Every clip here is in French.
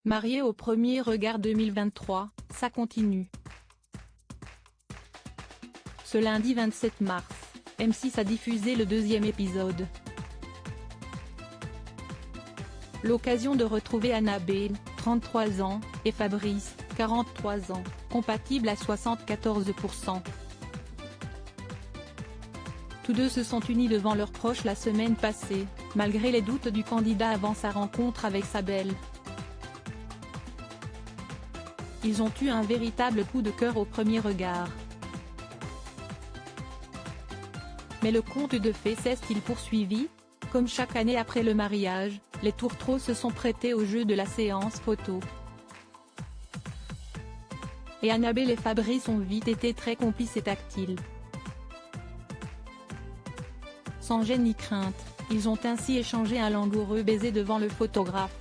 Mariée au premier regard 2023, ça continue. Ce lundi 27 mars, M6 a diffusé le deuxième épisode. L'occasion de retrouver Annabelle, 33 ans, et Fabrice, 43 ans, compatibles à 74%. Tous deux se sont unis devant leurs proches la semaine passée, malgré les doutes du candidat avant sa rencontre avec sa belle. Ils ont eu un véritable coup de cœur au premier regard. Mais le conte de fées s'est-il poursuivi? Comme chaque année après le mariage, les tourtereaux se sont prêtés au jeu de la séance photo. Et Annabelle et Fabrice ont vite été très complices et tactiles. Sans gêne ni crainte, ils ont ainsi échangé un langoureux baiser devant le photographe.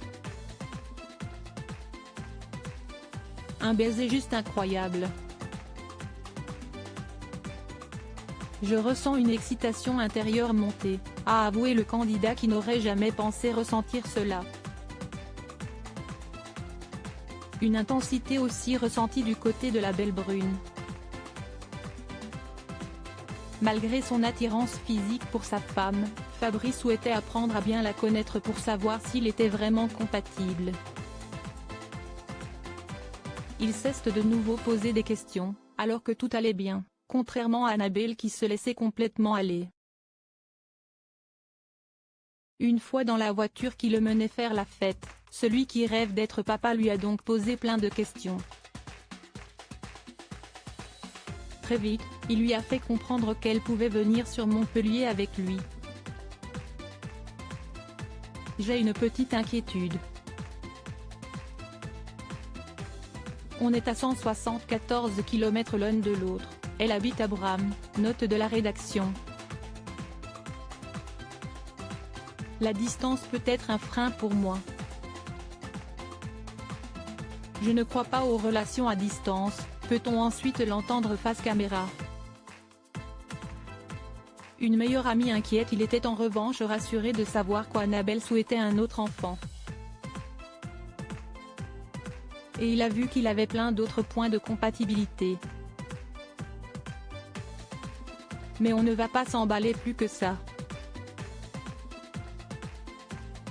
Un baiser juste incroyable. Je ressens une excitation intérieure montée, a avoué le candidat qui n'aurait jamais pensé ressentir cela. Une intensité aussi ressentie du côté de la belle brune. Malgré son attirance physique pour sa femme, Fabrice souhaitait apprendre à bien la connaître pour savoir s'il était vraiment compatible. Il cesse de nouveau poser des questions, alors que tout allait bien, contrairement à Annabelle qui se laissait complètement aller. Une fois dans la voiture qui le menait faire la fête, celui qui rêve d'être papa lui a donc posé plein de questions. Très vite, il lui a fait comprendre qu'elle pouvait venir sur Montpellier avec lui. J'ai une petite inquiétude. On est à 174 km l'un de l'autre, elle habite à Bram, note de la rédaction. La distance peut être un frein pour moi. Je ne crois pas aux relations à distance, peut-on ensuite l'entendre face caméra. Une meilleure amie inquiète. Il était en revanche rassuré de savoir qu'Annabelle souhaitait un autre enfant. Et il a vu qu'il avait plein d'autres points de compatibilité. Mais on ne va pas s'emballer plus que ça.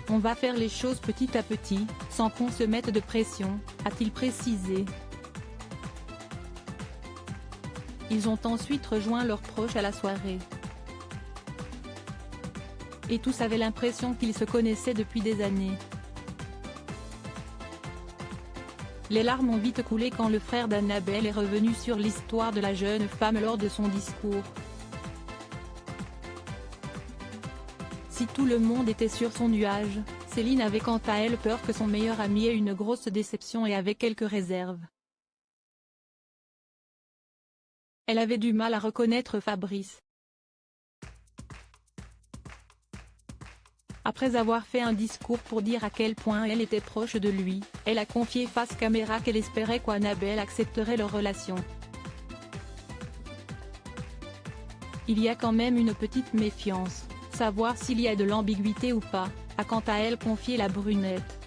On va faire les choses petit à petit, sans qu'on se mette de pression, a-t-il précisé. Ils ont ensuite rejoint leurs proches à la soirée. Et tous avaient l'impression qu'ils se connaissaient depuis des années. Les larmes ont vite coulé quand le frère d'Annabelle est revenu sur l'histoire de la jeune femme lors de son discours. Si tout le monde était sur son nuage, Céline avait quant à elle peur que son meilleur ami ait une grosse déception et avait quelques réserves. Elle avait du mal à reconnaître Fabrice. Après avoir fait un discours pour dire à quel point elle était proche de lui, elle a confié face caméra qu'elle espérait qu'Annabelle accepterait leur relation. Il y a quand même une petite méfiance, savoir s'il y a de l'ambiguïté ou pas, a quant à elle confié la brunette.